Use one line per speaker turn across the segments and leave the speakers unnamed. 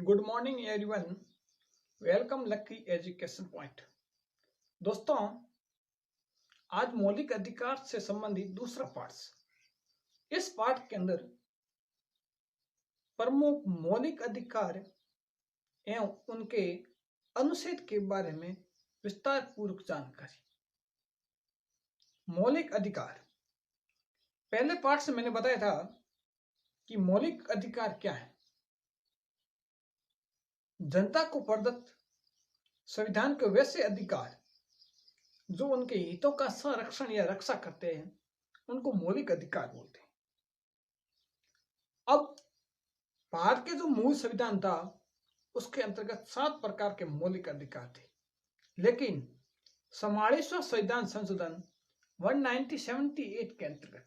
Good morning everyone. Welcome lucky education point. दोस्तों, आज मौलिक अधिकार से संबंधित दूसरा पाठ। इस पाठ के अंदर प्रमुख मौलिक अधिकार एवं उनके अनुच्छेद के बारे में विस्तार पूर्वक जानकारी। मौलिक अधिकार, पहले पाठ से मैंने बताया था कि मौलिक अधिकार क्या है। जनता को प्रदत्त संविधान के वैसे अधिकार जो उनके हितों का संरक्षण या रक्षा करते हैं उनको मौलिक अधिकार बोलते हैं। अब भारत के जो मूल संविधान था उसके अंतर्गत 7 प्रकार के मौलिक अधिकार थे, लेकिन 44वां संविधान संशोधन 1978 के अंतर्गत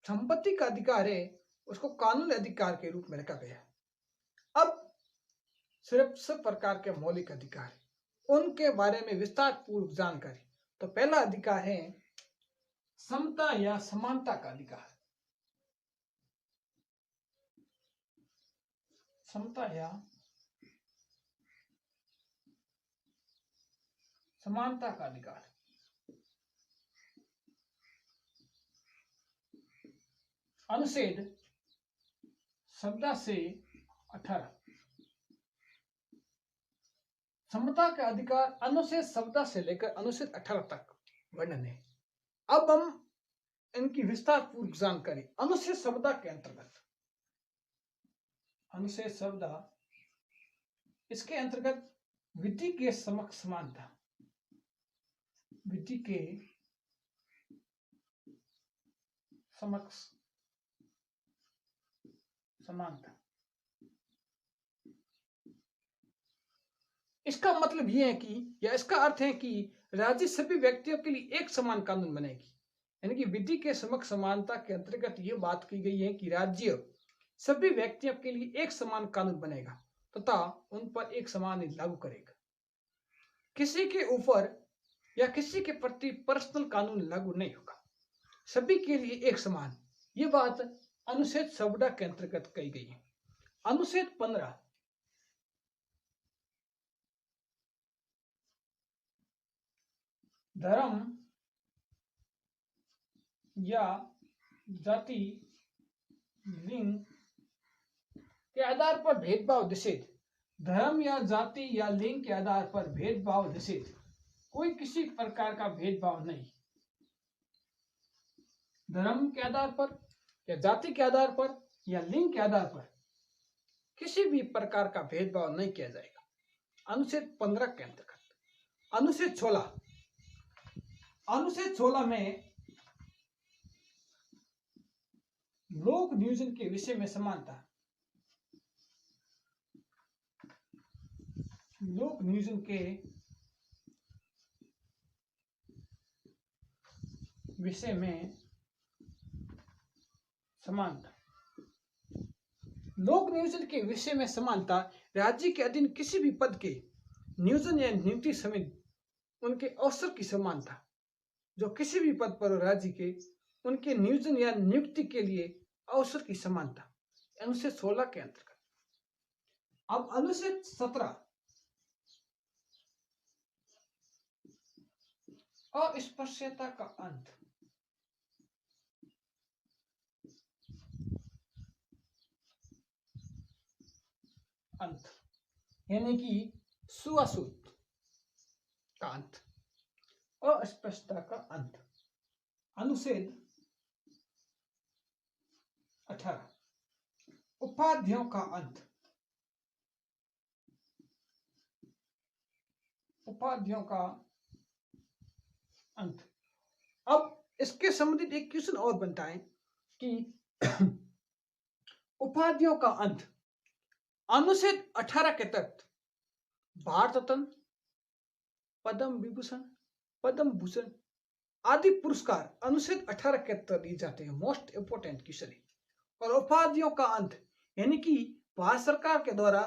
संपत्ति का अधिकार है उसको कानूनी अधिकार के रूप में रखा गया। अब सिर्फ 7 प्रकार के मौलिक अधिकार, उनके बारे में विस्तार पूर्वक जानकारी। तो पहला अधिकार है समता या समानता का अधिकार। समता या समानता का अधिकार। अनुच्छेद 17 से 18। समता का अधिकार अनुच्छेद 17 से लेकर अनुच्छेद 18 तक वर्णन है। अब हम इनकी विस्तार पूर्वक जानकारी। अनुच्छेद 17 के अंतर्गत, अनुच्छेद 17 इसके अंतर्गत विधि के समक्ष समानता, विधि के समक्ष समानता। इसका मतलब यह है कि, या इसका अर्थ है कि राज्य सभी व्यक्तियों के लिए एक समान कानून बनाएगी। यानी कि विधि के समक्ष समानता के अंतर्गत यह बात की गई है कि राज्य सभी व्यक्तियों के लिए एक समान कानून बनेगा तथा उन पर एक समान ही लागू करेगा। किसी के ऊपर या किसी के प्रति पर्सनल कानून लागू नहीं होगा, सभी के लिए एक समान। ये बात अनुच्छेद 17 के अंतर्गत कही गई है। अनुच्छेद 15, धर्म या जाति, लिंग के आधार पर भेदभाव निषेध। धर्म या जाति या लिंग के आधार पर भेदभाव निषेध। कोई किसी प्रकार का भेदभाव नहीं। धर्म के आधार पर या जाति के आधार पर या लिंग के आधार पर किसी भी प्रकार का भेदभाव नहीं किया जाएगा। अनुच्छेद 15 के अंतर्गत अनुच्छेद 16, अनुच्छेद 16 में लोक नियोजन के विषय में समानता, लोक नियोजन के विषय में समानता। लोक नियोजन के विषय में समानता, राज्य के अधीन किसी भी पद के नियोजन या नियुक्ति समेत उनके अवसर की समानता। जो किसी भी पद पर राज्य के, उनके नियोजन या नियुक्ति के लिए अवसर की समानता, अनुच्छेद 16 के अंतर्गत। अब अनुच्छेद 17, अस्पृश्यता का अंत। अंत यानी कि छुआछूत का अंत, अस्पृश्यता का अंत। अनुच्छेद 18, उपाधियों का अंत, उपाधियों का अंत। अब इसके संबंधित एक क्वेश्चन और बनता है कि उपाधियों का अंत। अनुच्छेद 18 के तहत भारत रत्न, पद्म विभूषण, पद्म भूषण आदि पुरस्कार अनुच्छेद 18 के तहत दिए जाते हैं। मोस्ट इंपोर्टेंट क्वेश्चन है। और उपाधियों का अंत यानी कि भारत सरकार के द्वारा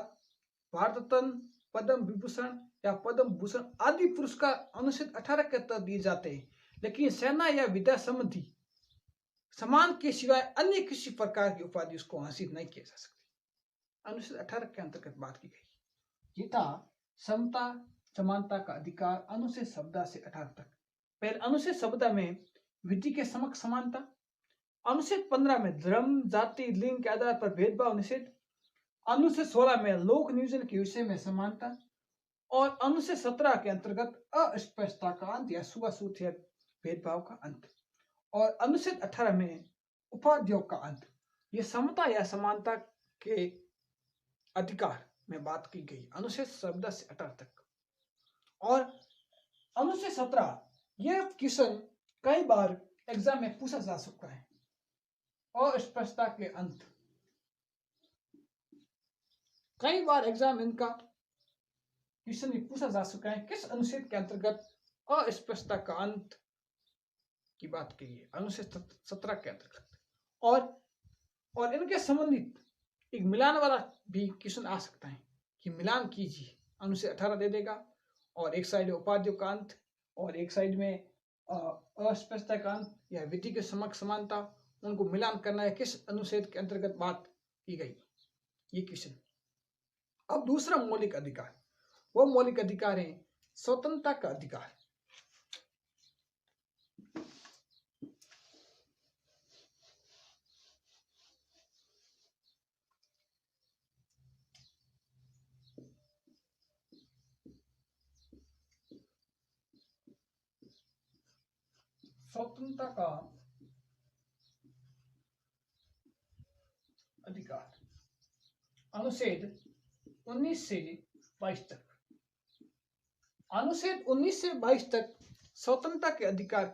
भारत रत्न, पद्म विभूषण या पद्म भूषण आदि पुरस्कार अनुच्छेद 18 के तहत दिए जाते हैं, लेकिन सेना या विद्या संबंधी सम्मान के सिवाय अन्य किसी प्रकार की उपाधि उसको हासिल नहीं किया जा सकती। अनुच्छेद 18 के अंतर्गत बात की गई। ये था समता समानता का अधिकार, अनुच्छेद 17 से 18 तक। पहले अनुच्छेद 17 में विधि के समक्ष समानता, अनुच्छेद 15 में धर्म जाति लिंग के आधार पर भेदभाव निषेध, अनुच्छेद 16 में लोक नियोजन के विषय में समानता, और अनुच्छेद 17 के अंतर्गत अस्पृश्यता का अंत या छुआछूत या भेदभाव का अंत, और अनुच्छेद 18 में उपाध्योग का अंत। ये समता या समानता के अधिकार में बात की गई अनुच्छेद 17 से 18 तक। और अनुच्छेद 17 यह क्वेश्चन कई बार एग्जाम में पूछा जा सकता है। अस्पृश्यता के अंत, कई बार एग्जाम इनका क्वेश्चन पूछा जा चुका है। किस अनुच्छेद के अंतर्गत अस्पृश्यता का अंत की बात की है? अनुच्छेद 17 के अंतर्गत। और इनके संबंधित एक मिलान वाला भी क्वेश्चन आ सकता है कि मिलान कीजिए, अनुच्छेद 18 दे देगा और एक साइड उपाध्योग का अंत और एक साइड में अस्पृश्यता का अंत या विधि के समक्ष समानता, उनको मिलान करना है, किस अनुच्छेद के अंतर्गत बात की गई, ये क्वेश्चन। अब दूसरा मौलिक अधिकार, वो मौलिक अधिकार है स्वतंत्रता का अधिकार। स्वतंत्रता का अधिकार, अनुच्छेद 19 से 22 तक। अनुच्छेद 19 से 22 तक स्वतंत्रता के अधिकार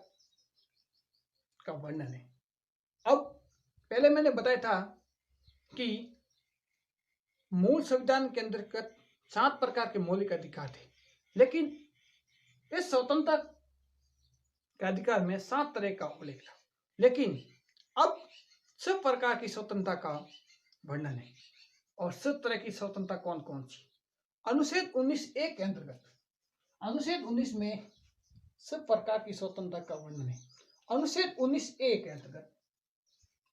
का वर्णन है। अब पहले मैंने बताया था कि मूल संविधान के अंतर्गत 7 प्रकार के मौलिक अधिकार थे, लेकिन इस स्वतंत्रता के अधिकार में 7 तरह का उल्लेख था। लेकिन अब 6 प्रकार की स्वतंत्रता का वर्णन है। और 6 तरह की स्वतंत्रता कौन कौन सी? अनुच्छेद 19(a) के अंतर्गत, अनुच्छेद 19 में 6 प्रकार की स्वतंत्रता का वर्णन है। अनुच्छेद 19(a) के अंतर्गत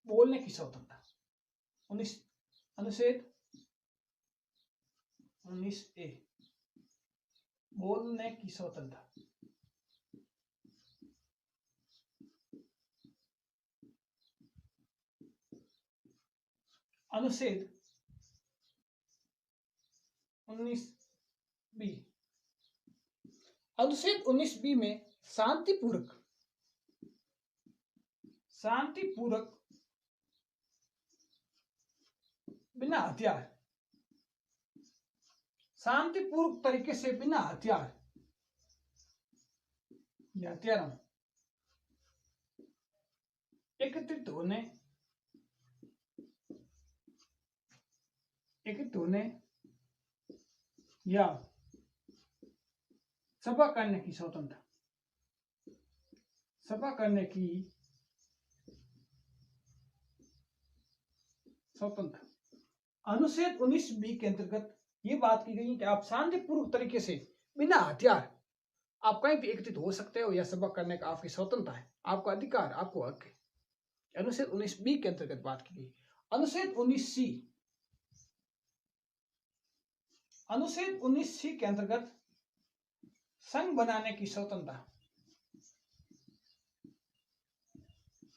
बोलने की स्वतंत्रता, अनुच्छेद 19(a) बोलने की स्वतंत्रता। अनुच्छेद 19(b), अनुच्छेद 19(b) में शांतिपूर्वक बिना हथियार, शांतिपूर्वक तरीके से बिना हथियार या हथियारों एकत्रित होने या सभा करने की स्वतंत्रता, सभा करने की स्वतंत्रता। अनुच्छेद 19(b) के अंतर्गत ये बात की गई कि आप शांतिपूर्वक तरीके से बिना हथियार आप कहीं भी एकत्रित हो सकते हो या सभा करने का आपकी स्वतंत्रता है, आपका अधिकार, आपको हक है। अनुच्छेद 19(b) के अंतर्गत बात की गई। अनुच्छेद 19(c), अनुच्छेद 19(c) के अंतर्गत संघ बनाने की स्वतंत्रता,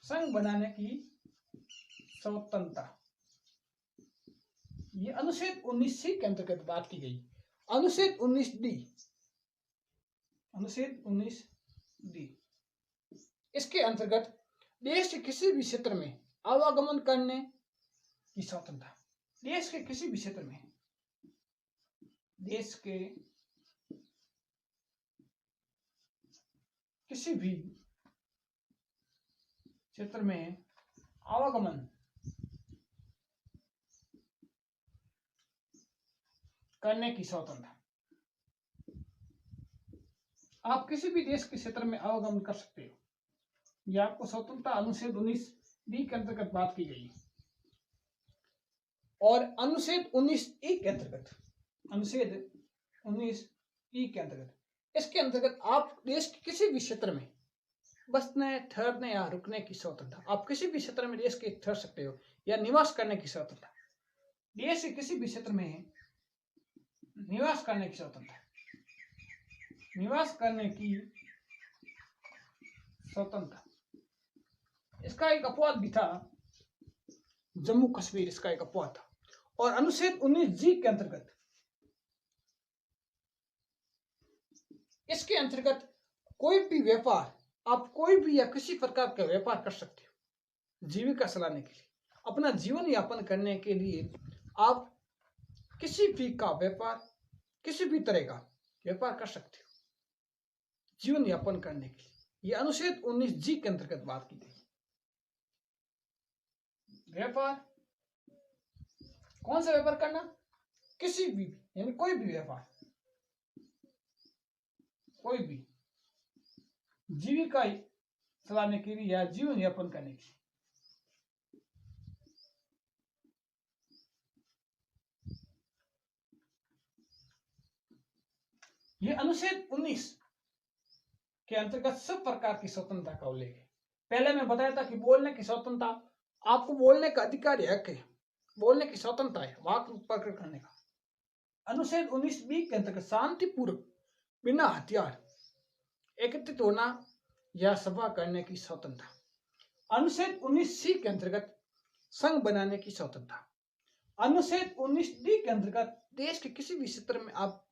संघ बनाने की स्वतंत्रता, ये अनुच्छेद 19(c) के अंतर्गत बात की गई। अनुच्छेद 19(d), अनुच्छेद 19(d), इसके अंतर्गत देश के किसी भी क्षेत्र में आवागमन करने की स्वतंत्रता, देश के किसी भी क्षेत्र में, देश के किसी भी क्षेत्र में आवागमन करने की स्वतंत्रता। आप किसी भी देश के क्षेत्र में आवागमन कर सकते हो, यह आपको स्वतंत्रता अनुच्छेद 19(d) के अंतर्गत बात की गई। और अनुच्छेद 19(e) के अंतर्गत, अनुच्छेद 19(e) के अंतर्गत, इसके अंतर्गत आप देश के किसी भी क्षेत्र में बसने, ठहरने या रुकने की स्वतंत्रता, आप किसी भी क्षेत्र में देश के ठहर सकते हो या निवास करने की स्वतंत्रता, देश के किसी भी क्षेत्र में निवास करने की स्वतंत्रता, निवास करने की स्वतंत्रता। इसका एक अपवाद भी था, जम्मू कश्मीर इसका एक अपवाद था। और अनुच्छेद 19G के अंतर्गत, इसके अंतर्गत कोई भी व्यापार, आप कोई भी या किसी प्रकार का व्यापार कर सकते हो जीविका चलाने के लिए, अपना जीवन यापन करने के लिए आप किसी भी का व्यापार, किसी भी तरह का व्यापार कर सकते हो जीवन यापन करने के लिए। यह अनुच्छेद 19G के अंतर्गत बात की गई। व्यापार, कौन सा व्यापार करना? किसी भी, यानी कोई भी व्यापार, कोई भी जीविका चलाने के लिए या जीवन यापन करने के लिए। यह अनुच्छेद 19 के अंतर्गत सब प्रकार की स्वतंत्रता का उल्लेख है। पहले मैं बताया था कि बोलने की स्वतंत्रता, आपको बोलने का अधिकार हक है, बोलने की स्वतंत्रता है, वाक प्रकट करने का। अनुच्छेद 19B के अंतर्गत शांतिपूर्वक बिना हथियार एकत्रित होना या सभा करने की स्वतंत्रता। अनुच्छेद 19C के अंतर्गत संघ बनाने की स्वतंत्रता। अनुच्छेद 19D के अंतर्गत देश के किसी भी क्षेत्र में आप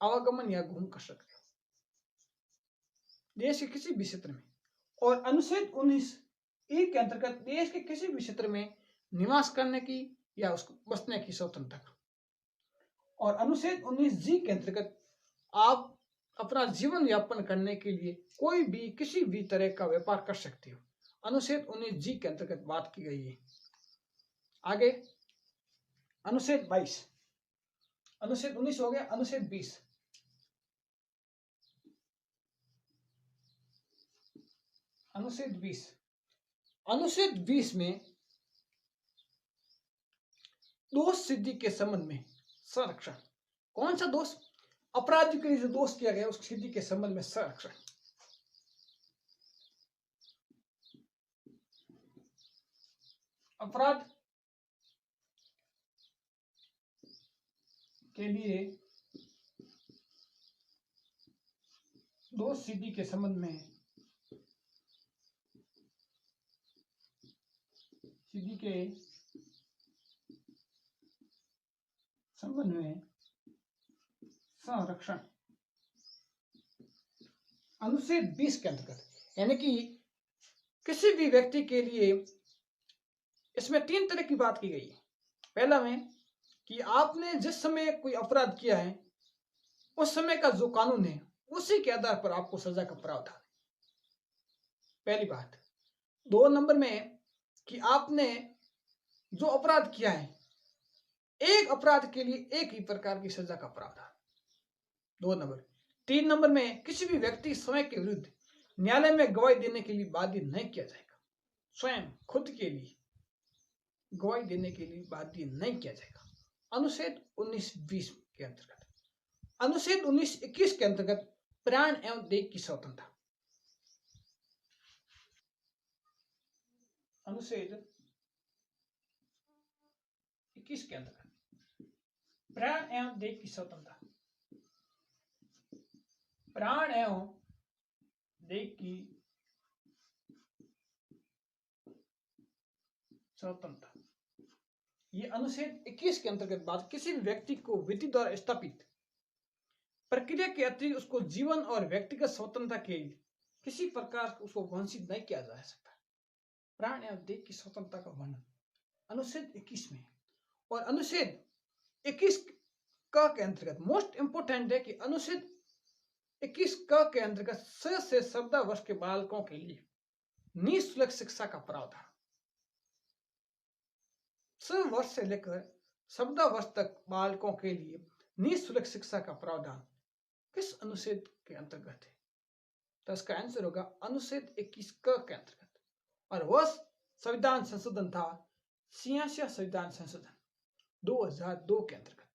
आवागमन या घूम कर सकते हो, देश के किसी भी क्षेत्र में। और अनुच्छेद 19E के अंतर्गत देश के किसी भी क्षेत्र में निवास करने की या उसको बसने की स्वतंत्रता। और अनुच्छेद 19G के अंतर्गत आप अपना जीवन यापन करने के लिए कोई भी किसी भी तरह का व्यापार कर सकते हो, अनुच्छेद 19G के अंतर्गत बात की गई है। आगे अनुच्छेद 22, अनुच्छेद 19 हो गया। अनुच्छेद 20, अनुच्छेद 20, अनुच्छेद 20 में दोष सिद्धि के संबंध में संरक्षण। कौन सा दोष? अपराधी के लिए जो दोष किया गया उस सिद्धि के संबंध में संरक्षण। अपराध के लिए दोष सिद्धि के संबंध में, सिद्धि के संबंध में संरक्षण। अनुच्छेद 20 के अंतर्गत, यानी कि किसी भी व्यक्ति के लिए इसमें 3 तरह की बात की गई है। पहला में कि आपने जिस समय कोई अपराध किया है उस समय का जो कानून है उसी के आधार पर आपको सजा का प्रावधान, पहली बात। 2 नंबर में कि आपने जो अपराध किया है एक अपराध के लिए एक ही प्रकार की सजा का प्रावधान, 2 नंबर। 3 नंबर में किसी भी व्यक्ति स्वयं के विरुद्ध न्यायालय में गवाही देने के लिए बाध्य नहीं किया जाएगा, स्वयं खुद के लिए गवाही देने के लिए बाध्य नहीं किया जाएगा, अनुच्छेद 19-20 के अंतर्गत। अनुच्छेद 19-21 के अंतर्गत प्राण एवं देह की स्वतंत्रता। अनुच्छेद 21 के अंतर्गत प्राण एवं देह की स्वतंत्रता, प्राण एवं देह की स्वतंत्रता। ये अनुच्छेद 21 के अंतर्गत बात, किसी भी व्यक्ति को विधि द्वारा स्थापित प्रक्रिया के अतिरिक्त उसको जीवन और व्यक्तिगत स्वतंत्रता के किसी प्रकार उसको वंचित नहीं किया जा सकता। प्राण एवं देह की स्वतंत्रता का वर्णन अनुच्छेद 21 में। और अनुच्छेद 21 का के अंतर्गत मोस्ट इंपोर्टेंट है कि अनुच्छेद 21 का के अंतर्गत 6 से 17 वर्ष के बालकों के लिए निःशुल्क शिक्षा का प्रावधान, 6 वर्ष से लेकर 17 वर्ष तक बालकों के लिए निःशुल्क शिक्षा का प्रावधान किस अनुच्छेद के अंतर्गत है? तो इसका आंसर होगा अनुच्छेद 21 के अंतर्गत। और वह संविधान संशोधन था 86वां संविधान संशोधन 2002 के अंतर्गत।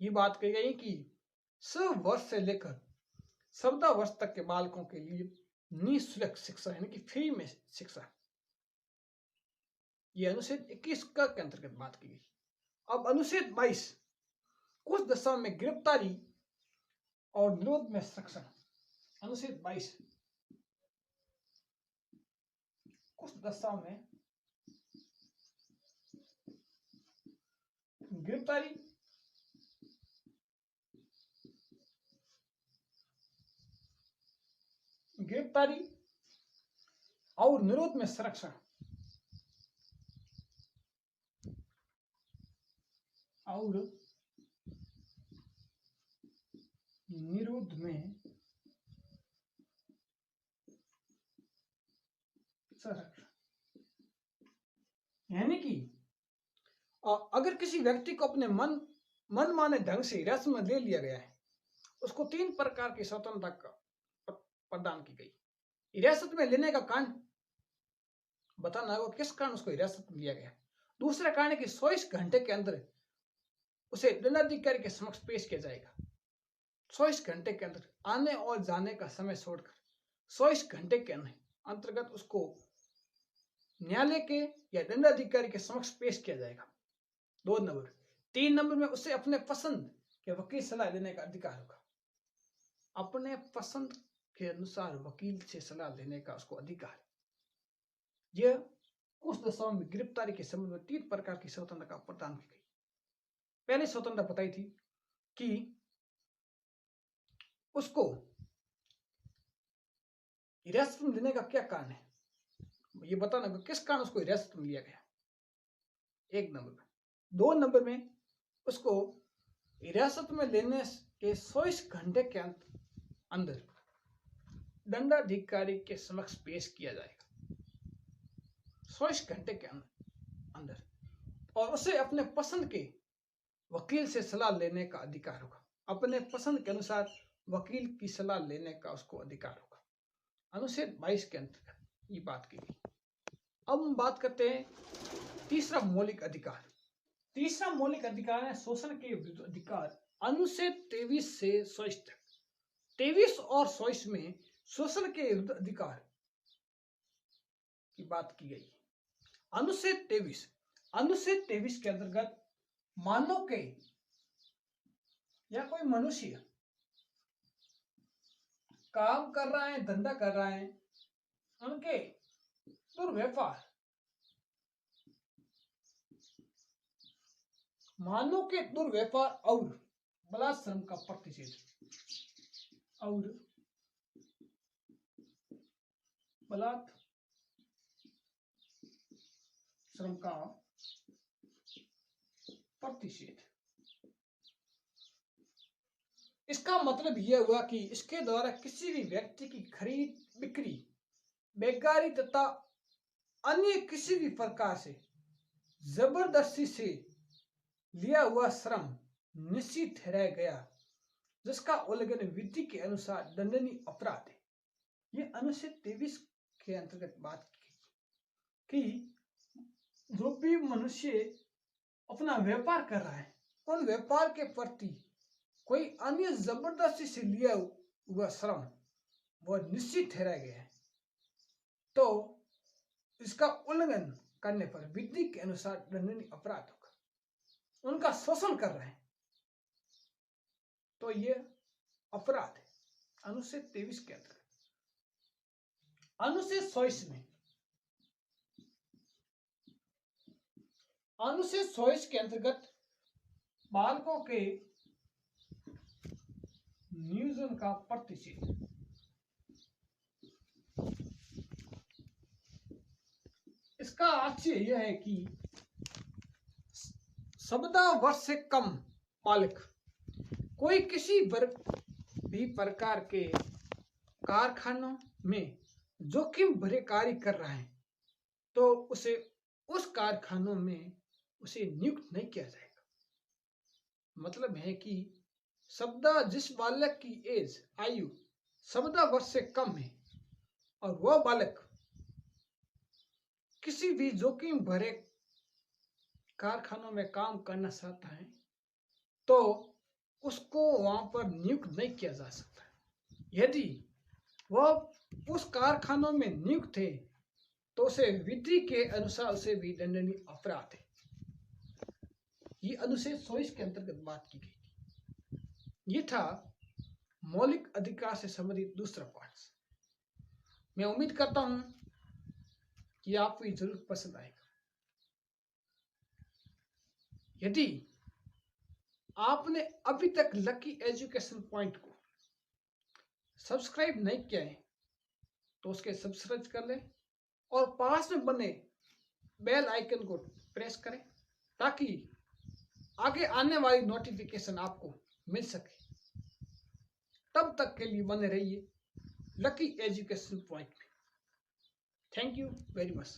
ये बात कही गई कि 6 वर्ष से लेकर 17 वर्ष तक के बालकों के लिए निःशुल्क शिक्षा, यानी कि फ्री में शिक्षा, यह अनुच्छेद 21 के अंतर्गत बात की गई। अब अनुच्छेद 22 कुछ दशाओं में गिरफ्तारी और निरोध में संरक्षण। अनुच्छेद 22 कुछ दशाओं में गिरफ्तारी और निरोध में संरक्षण। और निरोध में संरक्षण यानी कि अगर किसी व्यक्ति को अपने मन माने ढंग से हिरासत में ले लिया गया है, उसको 3 प्रकार की स्वतंत्रता प्रदान की गई। हिरासत में लेने का कारण बताना होगा, किस कारण उसको हिरासत में लिया गया। दूसरा कारण है कि 24 घंटे के अंदर उसे दंडाधिकारी के समक्ष पेश किया जाएगा। 24 घंटे के अंदर आने और जाने का समय छोड़कर 24 घंटे के अंतर्गत उसको न्यायालय के या दंडाधिकारी के समक्ष पेश किया जाएगा। 2 नंबर। 3 नंबर में उसे अपने पसंद के वकील सलाह लेने का अधिकार होगा। अपने पसंद के अनुसार वकील से सलाह लेने का उसको अधिकार। यह कुछ दशाओं में गिरफ्तारी के संबंध में 3 प्रकार की स्वतंत्रता प्रदान की गई। पहले स्वतंत्रता बताई थी कि उसको हिरासत में लेने का क्या कारण है, ये बताना किस कारण उसको हिरासत में लिया गया। 1 नंबर में। 2 नंबर में उसको हिरासत में लेने के 24 घंटे के अंदर दंडाधिकारी के समक्ष पेश किया जाएगा। 24 घंटे के अंदर, और उसे अपने पसंद के वकील से सलाह लेने का अधिकार होगा। अपने पसंद के अनुसार वकील की सलाह लेने का उसको अधिकार होगा। अनुच्छेद 22 के अंतर्गत ये बात की गई। अब हम बात करते हैं तीसरा मौलिक अधिकार। तीसरा मौलिक अधिकार है शोषण के विरुद्ध अधिकार। अनुच्छेद 23 से 24 तक। 23 और 24 में शोषण के विरुद्ध अधिकार की बात की गई। अनुच्छेद 23 के अंतर्गत मानव के या कोई मनुष्य काम कर रहा है, धंधा कर रहा है, उनके दुर्व्यवहार, मानव के दुर्व्यवहार और बलात् श्रम का प्रतिषेध और बलात् श्रम का प्रतिषेध। इसका मतलब यह हुआ कि इसके द्वारा किसी भी व्यक्ति की खरीद बिक्री, बेगारी तथा अन्य किसी भी प्रकार से जबरदस्ती से लिया हुआ श्रम निश्चित ठहराया गया, जिसका उल्लंघन विधि के अनुसार दंडनीय अपराध है। यह अनुच्छेद 23 के अंतर्गत बात की कि जो भी मनुष्य अपना व्यापार कर रहा है, उन व्यापार के प्रति कोई अन्य जबरदस्ती से लिया हुआ श्रम वह निश्चित ठहराया गया है, तो इसका उल्लंघन करने पर विधि के अनुसार दंडनीय अपराध होगा। उनका शोषण कर रहे हैं तो यह अपराध है। अनुच्छेद 23 के अंतर्गत। अनुच्छेद 24 में, अनुच्छेद 24 के अंतर्गत बालकों के नियोजन का प्रतिषेध। इसका आशय यह है कि 17 वर्ष से कम बालक कोई किसी भी प्रकार के कारखानों में जोखिम भरे कार्य कर रहा है तो उसे उस कारखानों में उसे नियुक्त नहीं किया जाएगा। मतलब है कि जिस बालक की आयु 17 वर्ष से कम है और वह बालक किसी भी जोखिम भरे कारखानों में काम करना चाहता है तो उसको वहां पर नियुक्त नहीं किया जा सकता। यदि वह उस कारखानों में नियुक्त है तो उसे विधि के अनुसार उसे भी दंडनीय अपराध है। ये अनुच्छेद 24 के अंतर्गत बात की गई थी। ये था मौलिक अधिकार से संबंधित दूसरा पार्ट। मैं उम्मीद करता हूं कि आपको ये जरूर पसंद आएगा। यदि आपने अभी तक लकी एजुकेशन पॉइंट को सब्सक्राइब नहीं किया है तो उसके सब्सक्राइब कर लें और पास में बने बेल आइकन को प्रेस करें ताकि आगे आने वाली नोटिफिकेशन आपको मिल सके। तब तक के लिए बने रहिए लकी एजुकेशन पॉइंट में। Thank you very much.